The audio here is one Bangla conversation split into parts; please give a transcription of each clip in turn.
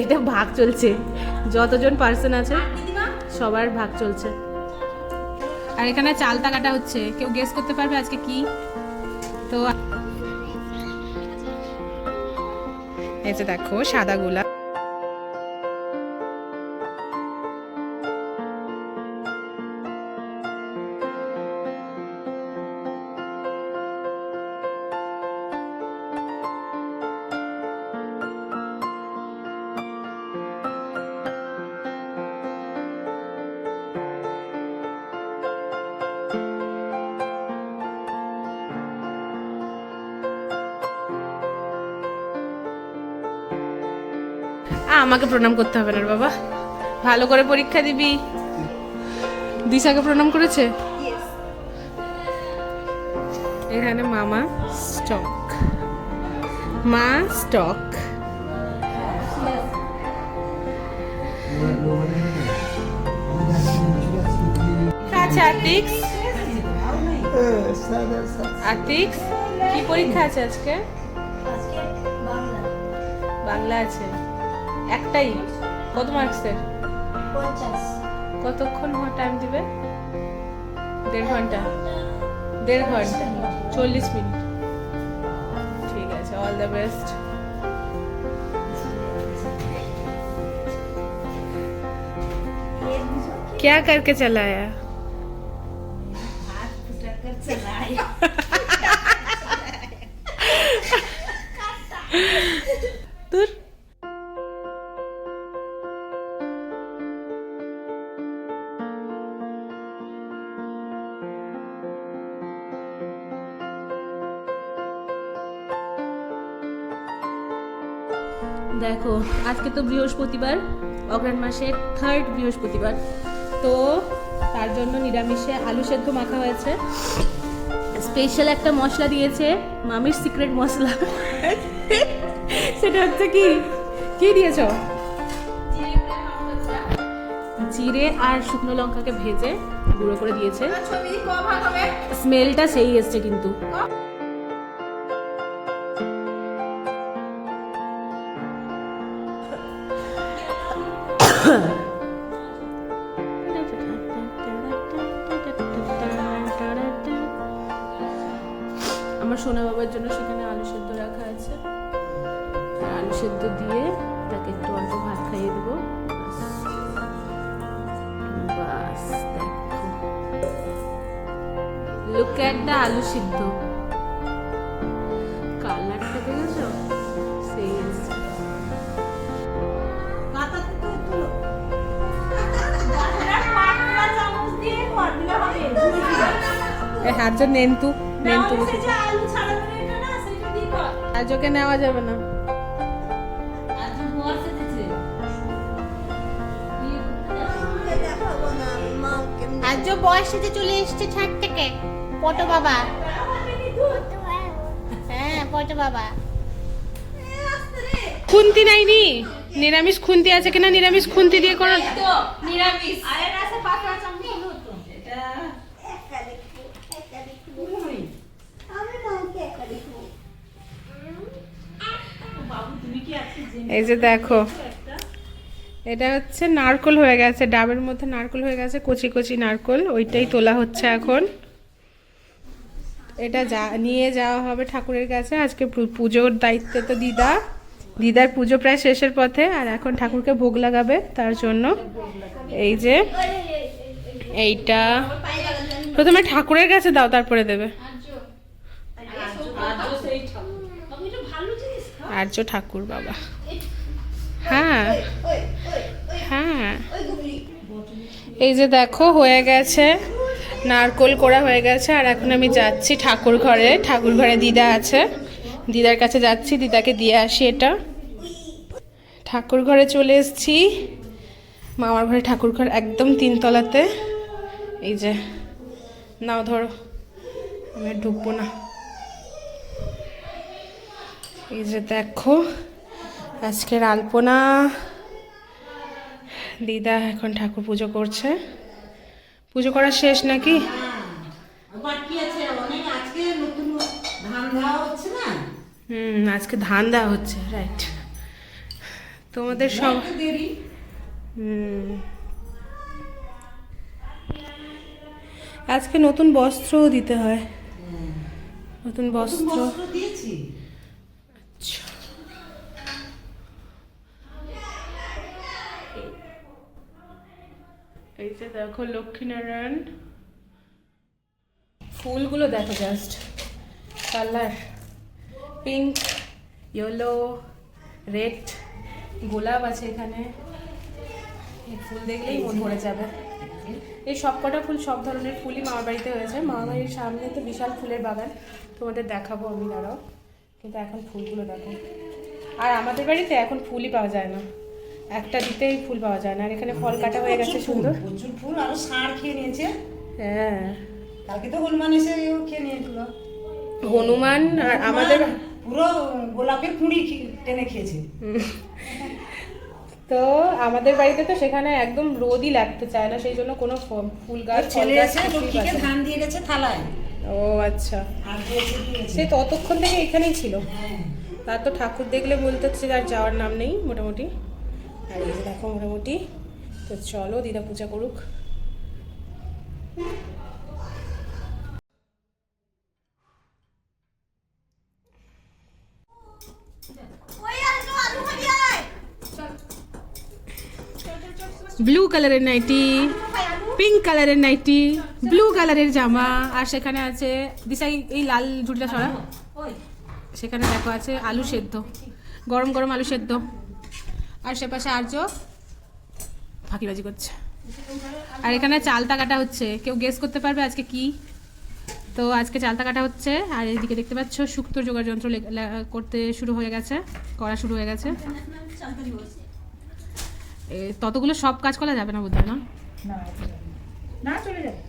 এটা ভাগ চলছে, যতজন পার্সন আছে সবার ভাগ চলছে। আর এখানে চালতা কাটা হচ্ছে, কেউ গেস করতে পারবে আজকে কি? তো এই যে দেখো সাদা গোলাপ, আমাকে প্রণাম করতে হবে না বাবা, ভালো করে পরীক্ষা দিবি। দিশাকে প্রণাম করেছে। এখানে মামা স্টক, মা স্টক। আচ্ছা আতিক্স, আতিক্স কি পরীক্ষা আছে আজকে? বাংলা আছে একটাই, কত মার্কসের? 50। কতক্ষণ টাইম দিবে? 1.5 ঘন্টা, 1.5 ঘন্টা 40 মিনিট। ঠিক আছে, অল দ্য বেস্ট। क्या करके चलाया? हाथ फुटा कर चलाया। दूर দেখো আজকে তো বৃহস্পতিবার, অগ্রহায়ণ মাসের 3rd বৃহস্পতিবার, তো তার জন্য নিরামিষে আলু সেদ্ধ মাখা হয়েছে। স্পেশাল একটা মশলা দিয়েছে, মামির সিক্রেট মশলা। সেটা হচ্ছে কি কি দিয়েছো? জিরে আর শুকনো লঙ্কাকে ভেজে গুঁড়ো করে দিয়েছে। স্মেলটা সেই এসছে কিন্তু। আমার সোনা বাবার জন্য সেখানে আলু সেদ্ধ রাখা আছে, আলু সেদ্ধ দিয়ে তাকে একটু অল্প ভাত খাইয়ে দেবো। বাস দেখো, লুক এট দ্য আলু সিদ্ধ, কালারটা দেখেছো সেই এসছে। হাত নেন্তু নেন্তু আজকে নেওয়া যাবে না। আজ বয়সে চলে এসছে ছাদ থেকে পটো বাবা। হ্যাঁ পটো বাবা। খুন্তি নাইনি, নিরামিষ খুন্তি আছে কিনা? নিরামিষ খুন্তি দিয়ে করো। নিরামিষ এই যে দেখো, এটা হচ্ছে নারকোল হয়ে গেছে, ডাবের মধ্যে নারকোল হয়ে গেছে, কচি কচি নারকোল, ওইটাই তোলা হচ্ছে এখন। এটা নিয়ে যাওয়া হবে ঠাকুরের কাছে। আজকে পুজোর দায়িত্বে তো দিদার পুজো প্রায় শেষের পথে, আর এখন ঠাকুরকে ভোগ লাগাবে, তার জন্য এই যে এইটা প্রথমে ঠাকুরের কাছে দাও, তারপরে দেবে। আর্য ঠাকুর বাবা। হ্যাঁ হ্যাঁ, এই যে দেখো হয়ে গেছে, নারকোল করা হয়ে গেছে। আর এখন আমি যাচ্ছি ঠাকুর ঘরে দিদা আছে, দিদার কাছে যাচ্ছি, দিদাকে দিয়ে আসি। এটা ঠাকুর ঘরে চলে এসেছি, মামার ঘরে ঠাকুর ঘর একদম 3 তলাতে। এই যে নাও ধরো, আমি ঢুকবো না। এই যে দেখো আজকের আলপনা, দিদা এখন ঠাকুর পুজো করছে। পুজো করা শেষ নাকি? আজকে ধান দেওয়া হচ্ছে, রাইট। তোমাদের সব দেরি। আজকে নতুন বস্ত্রও দিতে হয়, নতুন বস্ত্র। বস্ত্র দিয়েছি। আচ্ছা। এই যে দেখো লক্ষ্মীনারায়ণ, ফুলগুলো দেখো just, colour pink, yellow, red, গোলাপ আছে এখানে। এই ফুল দেখলেই মন ভরে যাবে। এই সব কটা ফুল সব ধরনের ফুলই মামার বাড়িতে হয়েছে। মামার বাড়ির সামনে তো বিশাল ফুলের বাগান, তোমাদের দেখাবো আমি দাঁড়াও। কিন্তু এখন ফুলগুলো দেখো। আর আমাদের বাড়িতে এখন ফুলই পাওয়া যায় না, একটা দিতেই ফুল পাওয়া যায় না। আর এখানে ফল কাটা হয়ে গেছে সুন্দর। প্রচুর ফুল, আরো ষাঁড় খেয়ে নিয়েছে। হ্যাঁ, কালকে তো হনুমান এসে খেয়ে নিয়েছিল। হনুমান আর আমাদের পুরো গোলাপের কুঁড়ি টেনে খেয়েছে। তো আমাদের বাড়িতে তো সেখানে একদম রোদই লাগতে চায় না, সেই জন্য কোনো ফুল গাছ ফল ছেলে গাছ এসে কিছুই লক্ষ্মীকে বাঁচে না। ধান দিয়ে গেছে থালায়। ও আচ্ছা, আর দিয়েছে। সে ততক্ষণ থেকে এখানেই ছিল। হ্যাঁ। তার তো ঠাকুর দেখলে বলতে হচ্ছে আর যাওয়ার নাম নেই মোটামুটি। আর এই যে দেখো মোটামুটি। তো চলো দিদা পূজা করুক। ব্লু কালারের নাইটি, পিঙ্ক কালারের নাইটি, ব্লু কালারের জামা, আর সেখানে আছে দিশাই এই লাল ঝুড়িটা সরা, সেখানে দেখো আছে আলু সেদ্ধ, গরম গরম আলু সেদ্ধ। আর সে পাশে আর্য ফাঁকিবাজি করছে। আর এখানে চালতা কাটা হচ্ছে, কেউ গেস করতে পারবে আজকে কি? তো আজকে চালতা কাটা হচ্ছে। আর এদিকে দেখতে পাচ্ছ শুক্তোর জোগাড় যন্ত্র করতে শুরু হয়ে গেছে, করা শুরু হয়ে গেছে। ততগুলো সব কাজ করা যাবে না বোধহয়, না? না চলে যাবে।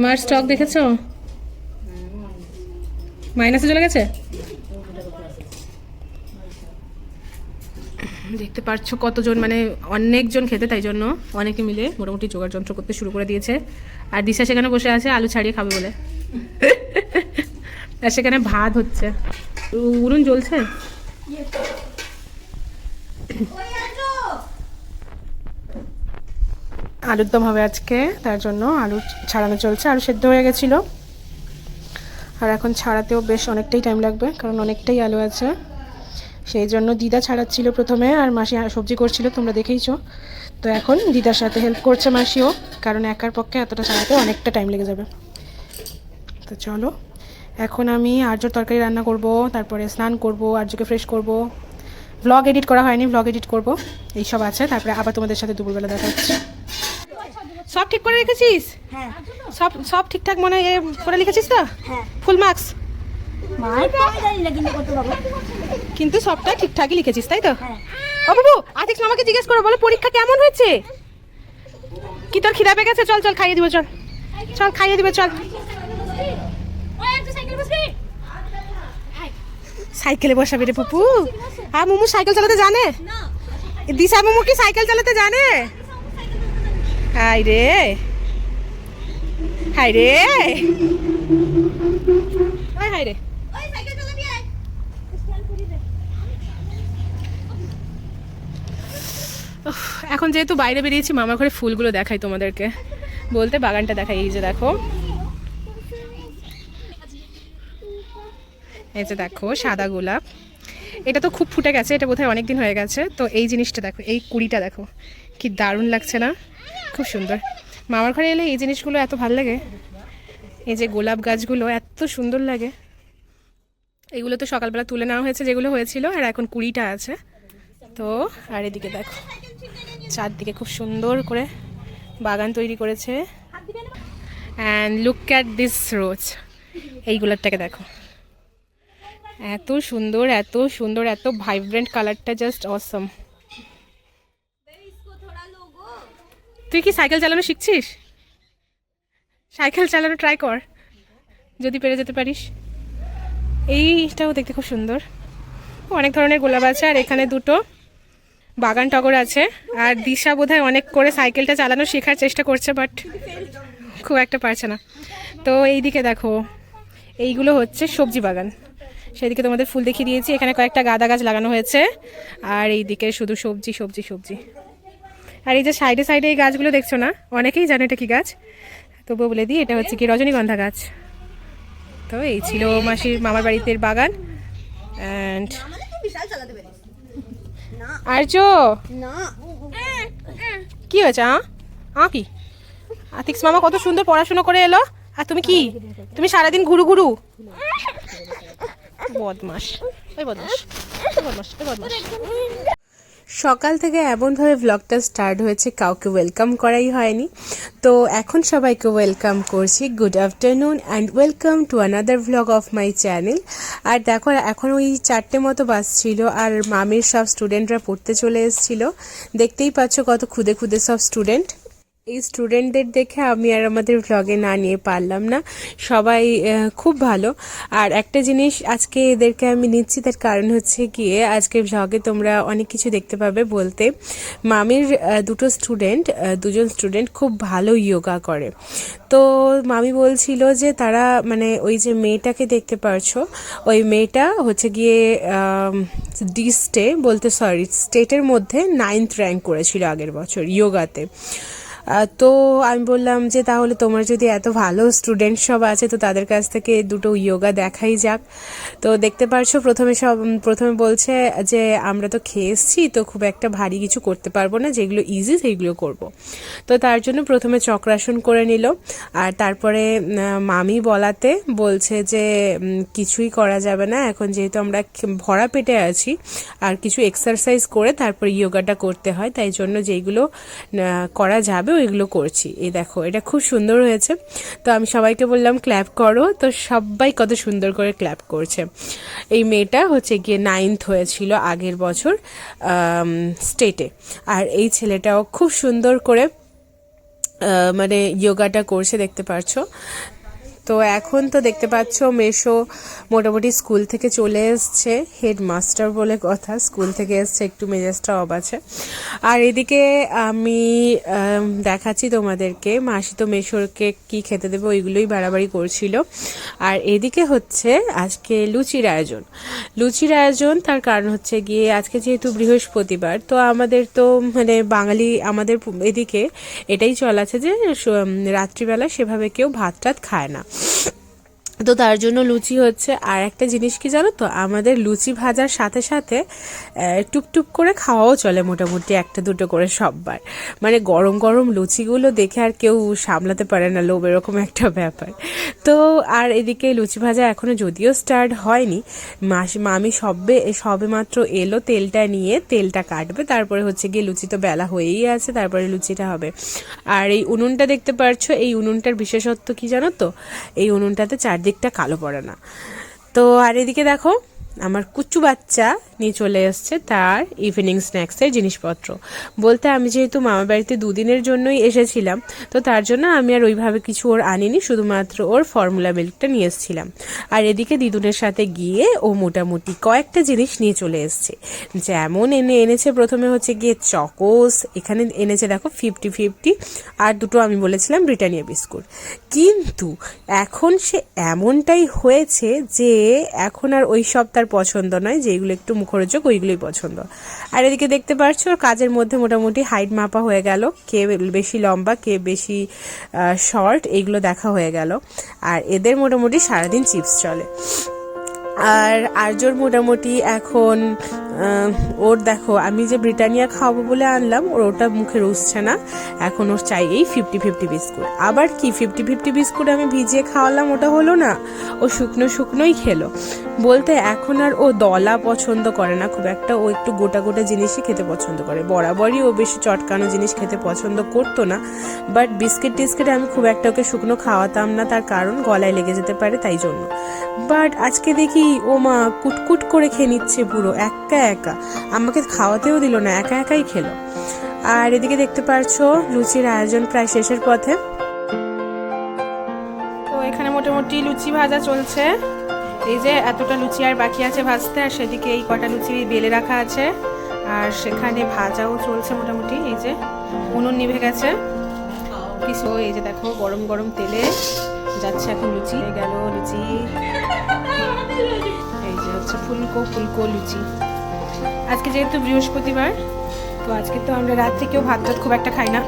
মার স্টক দেখেছো? মাইনাসে চলে গেছে। দেখতে পাচ্ছ কতজন, মানে অনেকজন খেতে, তাই জন্য অনেকে মিলে মোটামুটি জোগাড় যন্ত্র করতে শুরু করে দিয়েছে। আর দিশা সেখানে বসে আছে আলু ছাড়িয়ে খাবে বলে। আর সেখানে ভাত হচ্ছে, উনুন জ্বলছে। আলুর দম হবে আজকে, তার জন্য আলু ছাড়ানো চলছে। আলু সেদ্ধ হয়ে গেছিলো, আর এখন ছাড়াতেও বেশ অনেকটাই টাইম লাগবে, কারণ অনেকটাই আলু আছে। সেই জন্য দিদা ছাড়াচ্ছিল প্রথমে, আর মাসি সবজি করছিল, তোমরা দেখেইছো। তো এখন দিদার সাথে হেল্প করছে মাসিও, কারণ একার পক্ষে এতটা ছাড়াতে অনেকটা টাইম লেগে যাবে। তো চলো, এখন আমি আর্যর তরকারি রান্না করব, তারপরে স্নান করব, আর্যকে ফ্রেশ করব, ব্লগ এডিট করা হয়নি, ব্লগ এডিট করব, এইসব আছে। তারপরে আবার তোমাদের সাথে দুপুরবেলা দেখা হচ্ছে। সব ঠিক করে রেখেছিস? হ্যাঁ সব সব ঠিকঠাক মনে করে লিখেছিস তো? হ্যাঁ। Full marks? মার আমি জানি না কিন্তু কত পাবো। কিন্তু সবটা ঠিকঠাকই লিখেছিস, তাই তো? হ্যাঁ। ও বাবু, আদিক আমাকে জিজ্ঞেস করো, বলো পরীক্ষা কেমন হয়েছে? কি তোর খিদা পেয়ে গেছে? চল চল খাইয়ে দিব, চল চল খাইয়ে দিব, চল। সাইকেলে বসাবে রে পুপু? আর মুমু সাইকেল চালাতে জানে? দিশা মুমু কি সাইকেল চালাতে জানে? হাই রে, হাই রে, হাই রে। এখন যেহেতু বাইরে বেরিয়েছি, মামার ঘরে ফুলগুলো দেখাই তোমাদেরকে, বলতে বাগানটা দেখাই। এই যে দেখো, এই যে দেখো সাদা গোলাপ, এটা তো খুব ফুটে গেছে, এটা বোধহয় অনেক দিন হয়ে গেছে। তো এই জিনিসটা দেখো, এই কুড়িটা দেখো, কি দারুণ লাগছে না? খুব সুন্দর। মামার ঘরে এলে এই জিনিসগুলো এত ভালো লাগে। এই যে গোলাপ গাছগুলো এত সুন্দর লাগে। এগুলো তো সকালবেলা তুলে নেওয়া হয়েছে যেগুলো হয়েছিল, আর এখন কুড়িটা আছে। তো আর এদিকে দেখো, চারদিকে খুব সুন্দর করে বাগান তৈরি করেছে। অ্যান্ড লুক অ্যাট দিস রোজ, এই গোলাপটাকে দেখো, এত সুন্দর, এত সুন্দর, এত ভাইব্রেন্ট কালারটা, জাস্ট অসম। তুই কি সাইকেল চালানো শিখছিস? সাইকেল চালানো ট্রাই কর, যদি পেরে যেতে পারিস। এইটাও দেখতে খুব সুন্দর, অনেক ধরনের গোলাপ আছে। আর এখানে দুটো বাগান টগর আছে। আর দিশা বোধহয় অনেক করে সাইকেলটা চালানো শেখার চেষ্টা করছে, বাট খুব একটা পারছে না। তো এইদিকে দেখো, এইগুলো হচ্ছে সবজি বাগান। সেদিকে তোমাদের ফুল দেখিয়ে দিয়েছি। এখানে কয়েকটা গাঁদা গাছ লাগানো হয়েছে, আর এইদিকে শুধু সবজি সবজি সবজি। আর এই যে সাইডে সাইডে এই গাছগুলো দেখছো না, অনেকেই জানে এটা কি গাছ, তবুও বলে দিই এটা হচ্ছে কি রজনীগন্ধা গাছ। তো এই ছিল মাসির মামার বাড়িতে বাগান। অ্যান্ড আর্য কি হয়েছে? কি আতিক্স মামা কত সুন্দর পড়াশোনা করে এলো, আর তুমি কি, তুমি সারাদিন ঘুরু ঘুরু। বদমাস, ওই বদমাস, ওই বদমাস, ওই বদমাস। সকাল থেকে এমনভাবে ব্লগটা স্টার্ট হয়েছে, কাউকে ওয়েলকাম করাই হয়নি। তো এখন সবাইকে ওয়েলকাম করছি, good afternoon and welcome to another blog of my channel. আর দেখো এখন ওই 4টে মতো বাজছিল, আর মামির সব স্টুডেন্টরা পড়তে চলে এসেছিল। দেখতেই পাচ্ছ কত খুদে খুদে সব স্টুডেন্ট। এই স্টুডেন্টদের দেখে আমি আর আমাদের ভ্লগে না নিয়ে পারলাম না, সবাই খুব ভালো। আর একটা জিনিস আজকে এদেরকে আমি নিচ্ছি, তার কারণ হচ্ছে গিয়ে আজকে ভ্লগে তোমরা অনেক কিছু দেখতে পাবে। বলতে মামির দুজন স্টুডেন্ট খুব ভালো যোগা করে। তো মামি বলছিল যে তারা মানে ওই যে মেয়েটাকে দেখতে পারছো, ওই মেয়েটা হচ্ছে গিয়ে স্টেটের মধ্যে 9th র্যাঙ্ক করেছিল আগের বছর যোগাতে। তো আমি বললাম যে তাহলে তোমার যদি এত ভালো স্টুডেন্ট সব আছে, তো তাদের কাছ থেকে দুটো যোগা দেখাই যাক। তো দেখতে পারছো প্রথমে বলছে যে আমরা তো খেয়ে এসছি, তো খুব একটা ভারী কিছু করতে পারবো না, যেগুলো ইজি সেইগুলো করব। তো তার জন্য প্রথমে চক্রাসন করে নিল, আর তারপরে মামি বলাতে বলছে যে কিছুই করা যাবে না এখন, যেহেতু আমরা ভরা পেটে আছি, আর কিছু এক্সারসাইজ করে তারপর যোগাটা করতে হয়, তাই জন্য যেইগুলো করা যাবে ওইগুলো করছি। এই দেখো এটা খুব সুন্দর হয়েছে। তো আমি সবাইকে বললাম ক্ল্যাপ করো, তো সবাই কত সুন্দর করে ক্ল্যাপ করছে। এই মেয়েটা হচ্ছে গিয়ে 9th হয়েছিল আগের বছর স্টেটে, আর এই ছেলেটাও খুব সুন্দর করে মানে যোগাটা করছে, দেখতে পারছো। তো এখন তো দেখতে পাচ্ছ মেশো মোটামুটি স্কুল থেকে চলে এসছে, হেডমাস্টার বলে কথা, স্কুল থেকে এসছে, একটু মেজাজটা অব আছে। আর এদিকে আমি দেখাচ্ছি তোমাদেরকে, মাসি তো মেশোরকে কি খেতে দেবে ওইগুলোই বাড়াবাড়ি করছিল। আর এদিকে হচ্ছে আজকে লুচির আয়োজন। তার কারণ হচ্ছে গিয়ে আজকে যেহেতু বৃহস্পতিবার, তো আমাদের তো মানে বাঙালি আমাদের এদিকে এটাই চল আছে যে রাত্রিবেলা সেভাবে কেউ ভাত টাত খায় না, তো তার জন্য লুচি হচ্ছে। আর একটা জিনিস কি জানো তো, আমাদের লুচি ভাজার সাথে সাথে টুপটুপ করে খাওয়াও চলে, মোটামুটি একটা দুটো করে সববার। মানে গরম গরম লুচিগুলো দেখে আর কেউ সামলাতে পারে না, লোভ, এরকম একটা ব্যাপার। তো আর এদিকে লুচি ভাজা এখনো যদিও স্টার্ট হয়নি, মামি সবে মাত্র এলো, তেলটা নিয়ে তেলটা কাটবে, তারপরে হচ্ছে গিয়ে লুচি তো বেলা হয়েই আছে, তারপরে লুচিটা হবে। আর এই উনুনটা দেখতে পারছো, এই উনুনটার বিশেষত্ব কি জানো তো, এই উনুনটাতে চারদিকটা কালো পড়ে না। তো আর এদিকে দেখো আমার কুচু বাচ্চা নিয়ে চলে এসছে তার ইভিনিং স্ন্যাক্সের জিনিসপত্র। বলতে আমি যেহেতু মামার বাড়িতে 2 দিনের জন্যই এসেছিলাম, তো তার জন্য আমি আর ওইভাবে কিছু ওর আনিনি, শুধুমাত্র ওর ফর্মুলা মিল্কটা নিয়ে এসেছিলাম। আর এদিকে দিদুনের সাথে গিয়ে ও মোটামুটি কয়েকটা জিনিস নিয়ে চলে এসছে, যেমন এনেছে প্রথমে হচ্ছে গিয়ে চকোস, এখানে এনেছে দেখো 50-50, আর দুটো আমি বলেছিলাম ব্রিটানিয়া বিস্কুট। কিন্তু এখন সে এমনটাই হয়েছে যে এখন আর ওই সব তার পছন্দ নয়, যেগুলো একটু মুখরোচক ওইগুলোই পছন্দ। আর এদিকে দেখতে পাচ্ছ কাজের মধ্যে মোটামুটি হাইট মাপা হয়ে গেল, কে বেশি লম্বা কে বেশি শর্ট এইগুলো দেখা হয়ে গেল। আর এদের মোটামুটি সারাদিন চিপস চলে। আর আর্যর মোটামুটি এখন ওর দেখো আমি যে ব্রিটানিয়া খাওয়াবো বলে আনলাম, ওটা মুখে রুচছে না, এখন ওর চাই এই 50-50 বিস্কুট। আবার কি 50-50 বিস্কুট আমি ভিজিয়ে খাওয়ালাম, ওটা হলো না, ও শুকনোই খেলো। বলতে এখন আর ও দলা পছন্দ করে না খুব একটা, ও একটু গোটা গোটা জিনিসই খেতে পছন্দ করে। বরাবরই ও বেশি চটকানো জিনিস খেতে পছন্দ করতো না, বাট বিস্কিট টিস্কিট আমি খুব একটা ওকে শুকনো খাওয়াতাম না, তার কারণ গলায় লেগে যেতে পারে, তাই জন্য। বাট আজকে দেখি ও মা কুটকুট করে খেয়ে নিচ্ছে পুরো একা, আমাকে খাওয়াতেও দিল না, একাই খেলো। আর এদিকে দেখতে পারছো লুচির আয়োজন প্রায় শেষের পথে। তো এখানে মোটামুটি লুচি ভাজা চলছে, এই যে এতটা লুচি আর বাকি আছে ভাজতে, আর সেদিকে এই কটা লুচি বেলে রাখা আছে, আর সেখানে ভাজাও চলছে মোটামুটি। এই যে উনুন নিভে গেছে কিছু, এই যে দেখো গরম গরম তেলে যাচ্ছে এখন লুচি গেল লুচি, এই যে হচ্ছে ফুলকো ফুলকো লুচি। আজকে যেহেতু বৃহস্পতিবার, তো আজকে তো আমরা রাত্রে কেউ ভাত টাত খুব একটা খাই না,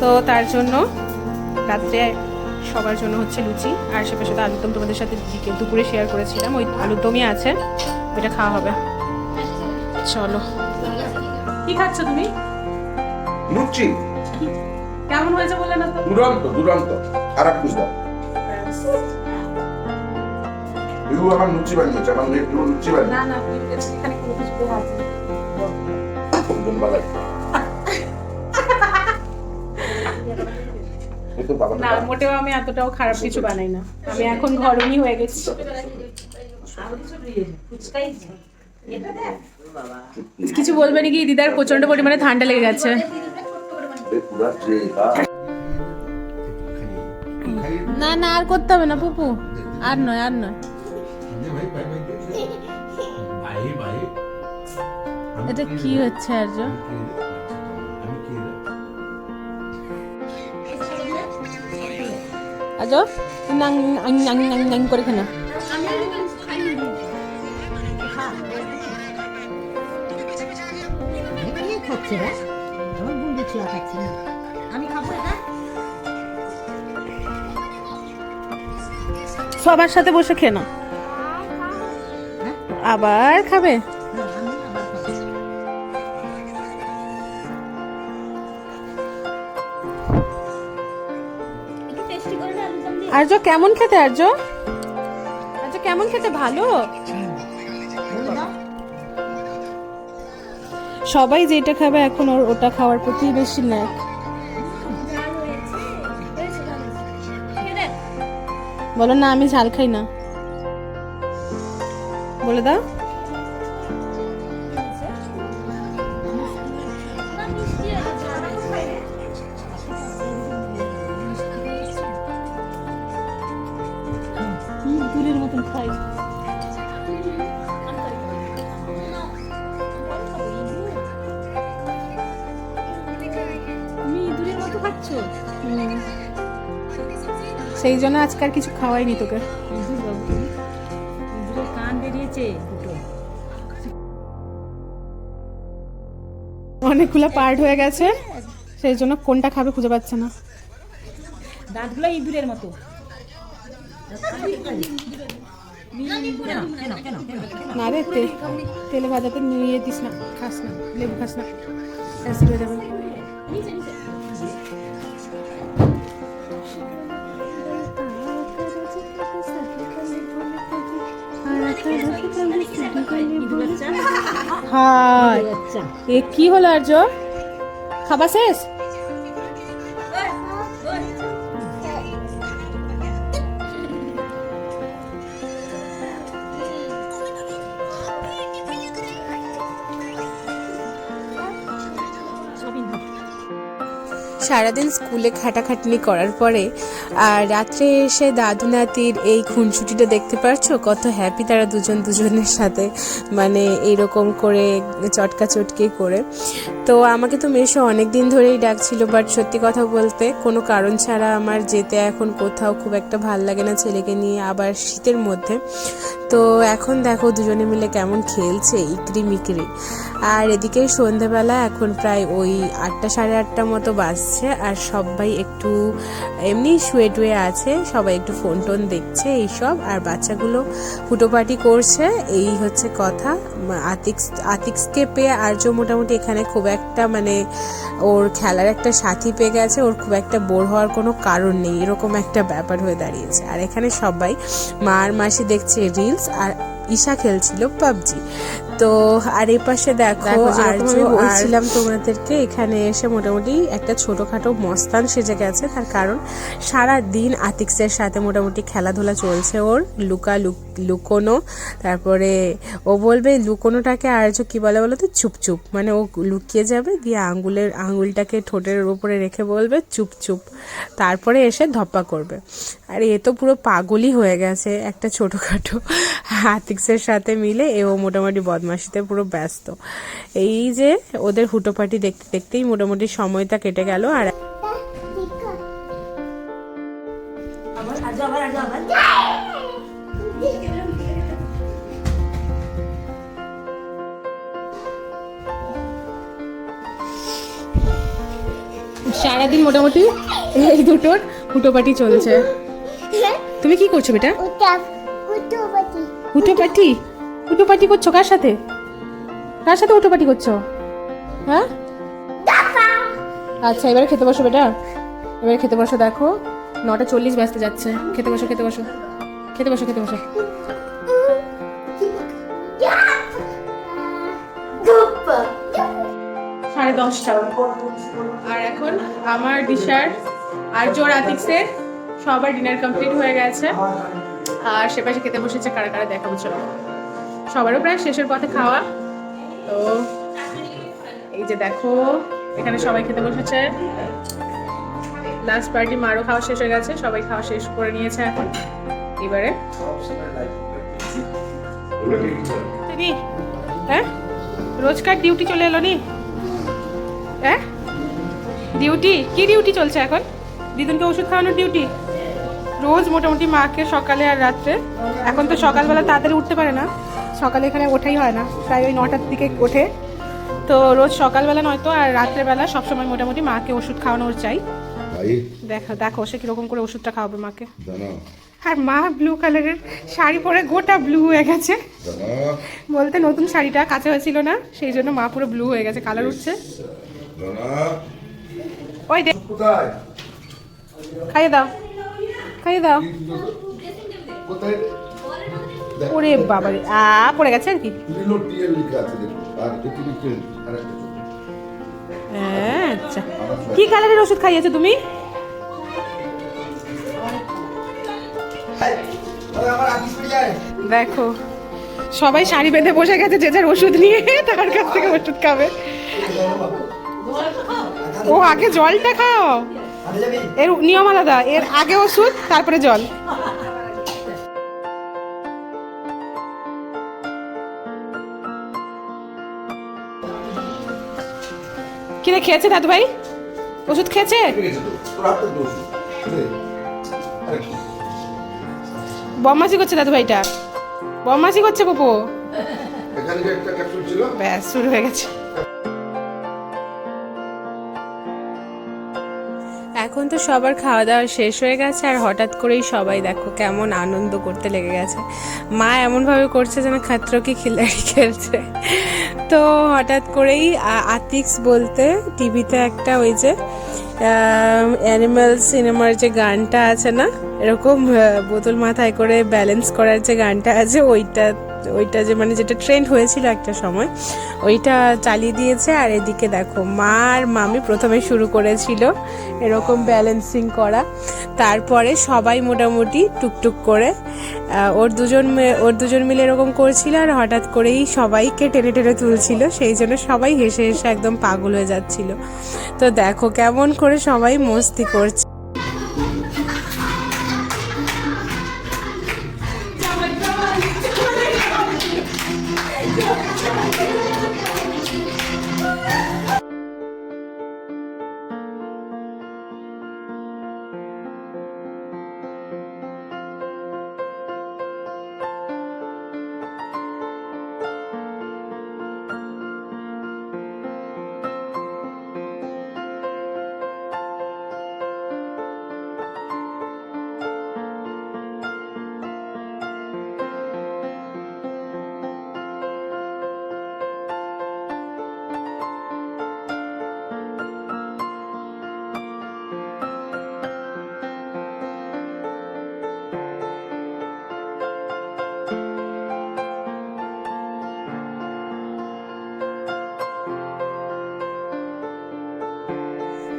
তো তার জন্য রাত্রে সবার জন্য হচ্ছে লুচি। আর সে পাশে তো আলুর দম তোমাদের সাথে দুপুরে শেয়ার করেছিলাম, ওই আলুর দমই আছে, ওইটা খাওয়া হবে। চলো, কি খাচ্ছ তুমি? লুচি কেমন হয়েছে বলে না তো? দুরন্ত দুরন্ত খারাপ বুঝলাম। এগুলো আমার লুচি বানিয়েছে, আমার মেয়ে এগুলো লুচি বানিয়েছে। না না, এখানে কোনো কিছু দেওয়া আছে না। কোনজন বালাই? এই তো বাবা না, মোটেও আমি এতটাও খারাপ কিছু বানাই না, আমি এখন ঘরমই হয়ে গেছি। কিছু বলবে নাকি? দিদার প্রচন্ড পরিমাণে ঠান্ডা লেগে গেছে। না না, আর করতে হবে না পুপু, আর নয় আর নয়। এটা কি হচ্ছে আর্য? আজ নাং নাং নাং নাং নাং করে খানা। খাচ্ছে রে, আমার বন্ধু ছিল খাচ্ছে না, আমি খাবো এটা। সবার সাথে বসে খেয়ে না, আবার খাবে? আর্য কেমন খেতে? আর্য আর্য কেমন খেতে? ভালো? সবাই যেটা খাবে এখন ওটা খাওয়ার প্রতি বেশি ন্যাক। বলো না আমি ঝাল খাই না, বলে দাও। দূরের মতন খাই। সেই জন্য আজকে আর কিছু খাওয়াইনি তোকে। কান বেরিয়েছে দুটো। অনেকগুলো পার্ট হয়ে গেছে, সেই জন্য কোনটা খাবে খুঁজে পাচ্ছে না। দাঁতগুলো ইঁদুরের মতো। না রে, তেলে ভাজাতে নিয়ে দিস না, খাস না, লেবু খাস না, অ্যাসিড হয়ে যাবে। হায়, এ কি হলো আর্য? খাবার শেষ? সারাদিন স্কুলে খাটাখাটনি করার পরে আর রাত্রে এসে দাদু নাতির এই খুনসুটিটা দেখতে পারছো, কত হ্যাপি তারা দুজন দুজনের সাথে, মানে এইরকম করে চটকা চটকি করে। তো আমাকে তো মেশো অনেক দিন ধরেই ডাকছিল, বাট সত্যি কথা বলতে কোনো কারণ ছাড়া আমার যেতে এখন কোথাও খুব একটা ভাল লাগে না ছেলেকে নিয়ে, আবার শীতের মধ্যে। তো এখন দেখো দুজনে মিলে কেমন খেলছে ইকরি মিকরি। আর এদিকে সন্ধেবেলা এখন প্রায় ওই 8টা সাড়ে 8টা মতো বাজছে, আর সবাই একটু এমনি শুয়ে টুয়ে আছে, সবাই একটু ফোন টোন দেখছে এইসব, আর বাচ্চাগুলো হুটোপাটি করছে, এই হচ্ছে কথা। আতিকসকে পেয়ে আর্য মোটামুটি এখানে খুব একটা মানে ওর খেলার একটা সাথী পেয়ে গেছে, ওর খুব একটা বোর হওয়ার কোনো কারণ নেই, এরকম একটা ব্যাপার হয়ে দাঁড়িয়েছে। আর এখানে সবাই মা আর মাসি দেখছে রিলস, আর ঈশা খেলছিল পাবজি। তো আর এই পাশে দেখো বলছিলাম তোমাদেরকে, এখানে এসে মোটামুটি একটা ছোটখাটো মস্তান সেজে গেছে, তার কারণ সারা দিন আতিকসের সাথে মোটামুটি খেলাধুলা চলছে ওর, লুকোনো। তারপরে ও বলবে লুকোনোটাকে আর্য কি বলে বলো তো, চুপচুপ, মানে ও লুকিয়ে যাবে, দিয়ে আঙুলটাকে ঠোঁটের উপরে রেখে বলবে চুপ চুপ, তারপরে এসে ধপ্পা করবে। আর এ তো পুরো পাগলই হয়ে গেছে একটা ছোটখাটো আতিকসের সাথে মিলে, এও মোটামুটি বদমাশিতে পুরো ব্যস্ত। এই যে ওদের হুটোপাটি দেখতে দেখতেই মোটামুটি সময়টা কেটে গেল। আর সারাদিন মোটামুটি এই দুটোর হুটোপাটি চলছে। তুমি কি করছো বেটা? হুটোপাটি হুটোপাটি করছো কার সাথে? কার সাথে হুটোপাটি করছো? হ্যাঁ আচ্ছা, এবারে খেতে বসো বেটা, এবারে খেতে বসো। দেখো 9:40 বাজতে যাচ্ছে। খেতে বসো, খেতে বসো, খেতে বসো, খেতে বসো। 10:30 আর এখন আমার দিশার আর জোর আতিকসের সবার ডিনার কমপ্লিট হয়ে গেছে, আর সে পাশে খেতে বসেছে। কারা কারা দেখাবো চলো। সবারও প্রায় শেষের পথে খাওয়া। তো এই যে দেখো এখানে সবাই খেতে বসেছে। লাস্ট পার্টি মারও খাওয়া শেষ হয়ে গেছে, সবাই খাওয়া শেষ করে নিয়েছে। এখন এবারে হ্যাঁ রোজকার ডিউটি চলে এলো নি? হ্যাঁ ডিউটি কি ডিউটি চলছে এখন? দিদুনকে ওষুধ খাওয়ানোর ডিউটি রোজ মোটামুটি মাকে সকালে আর রাত্রে। এখন তো সকালবেলা তাড়াতাড়ি উঠতে পারে না, সকালে এখানে ওঠাই হয় না, প্রায় ওই 9টার দিকে ওঠে। তো রোজ সকালবেলা নয়তো আর রাত্রেবেলা সবসময় মোটামুটি মাকে ওষুধ খাওয়ানোর চাই। দেখো দেখো সে কিরকম করে ওষুধটা খাওয়াবে মাকে। আর মা ব্লু কালারের শাড়ি পরে গোটা ব্লু হয়ে গেছে, বলতে নতুন শাড়িটা কাঁচা হয়েছিল না, সেই জন্য মা পুরো ব্লু হয়ে গেছে, কালার উঠছে। ওই দেখ খাইয়ে দাও, খাইয়ে দাও। ওরে বাবারে পড়ে গেছে আর কি। আচ্ছা কি কালারের ওষুধ খাইয়েছো তুমি? দেখো সবাই শাড়ি বেঁধে বসে গেছে, যে যার ওষুধ নিয়ে তার কাছ থেকে ওষুধ খাবে। ও আগে জলটা খাও, এর নিয়ম আলাদা, এর আগে ওষুধ তারপরে জল। কিরে খেয়েছে দাদু ভাই? ওষুধ খেয়েছে? বদমাশি করছে দাদু ভাইটা, বদমাশি করছে পপু। ব্যাস শুরু হয়ে গেছে। এখন তো সবার খাওয়া দাওয়া শেষ হয়ে গেছে, আর হঠাৎ করেই সবাই দেখো কেমন আনন্দ করতে লেগে গেছে। মা এমনভাবে করছে যেন খাতরো কি খিলাড়ি খেলছে। তো হঠাৎ করেই আতিক্স বলতে টিভিতে একটা ওই যে অ্যানিম্যাল সিনেমার যে গানটা আছে না, এরকম বোতল মাথায় করে ব্যালেন্স করার যে গানটা আছে, ওইটা যে মানে যেটা ট্রেন্ড হয়েছিল একটা সময়, ওইটা চালিয়ে দিয়েছে। আর এদিকে দেখো মা আর মামি প্রথমে শুরু করেছিল এরকম ব্যালেন্সিং করা, তারপরে সবাই মোটামুটি টুকটুক করে ওর দুজন মিলে এরকম করছিল, আর হঠাৎ করেই সবাইকে টেনে টেনে তুলছিল, সেই জন্য সবাই হেসে হেসে একদম পাগল হয়ে যাচ্ছিল। তো দেখো কেমন করে সবাই মস্তি করছে।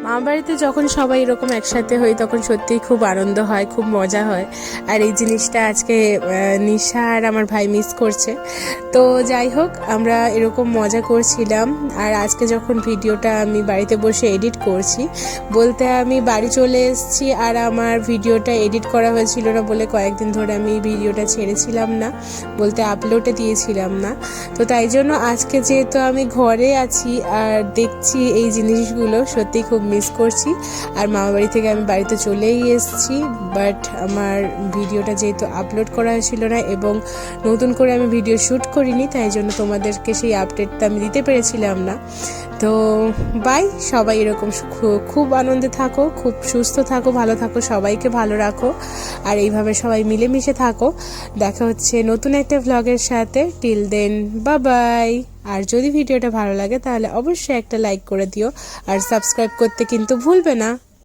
মামা বাড়িতে যখন সবাই এরকম একসাথে হই তখন সত্যিই খুব আনন্দ হয়, খুব মজা হয়। আর এই জিনিসটা আজকে নিশা আর আমার ভাই মিস করছে। তো যাই হোক, আমরা এরকম মজা করছিলাম। আর আজকে যখন ভিডিওটা আমি বাড়িতে বসে এডিট করছি, বলতে আমি বাড়ি চলে এসেছি আর আমার ভিডিওটা এডিট করা হয়েছিল না বলে কয়েকদিন ধরে আমি ভিডিওটা ছেড়েছিলাম না, বলতে আপলোডে দিয়েছিলাম না। তো তাই জন্য আজকে যেহেতু আমি ঘরে আছি আর দেখছি এই জিনিসগুলো, সত্যিই খুব মিস করছি। আর মামাবাড়ি থেকে আমি বাড়িতে চলেই এসেছি, বাট আমার ভিডিওটা যেহেতু আপলোড করা হয়েছিল না এবং নতুন করে আমি ভিডিও শ্যুট করিনি, তাই জন্য তোমাদেরকে সেই আপডেটটা আমি দিতে পেরেছিলাম না। তো বাই, সবাই এরকম খুব আনন্দে থাকো, খুব সুস্থ থাকো, ভালো থাকো, সবাইকে ভালো রাখো আর এইভাবে সবাই মিলেমিশে থাকো। দেখা হচ্ছে নতুন একটা ভ্লগের সাথে। Till then by. আর যদি ভিডিওটা ভালো লাগে তাহলে অবশ্যই একটা লাইক করে দিও আর সাবস্ক্রাইব করতে কিন্তু ভুলবে না।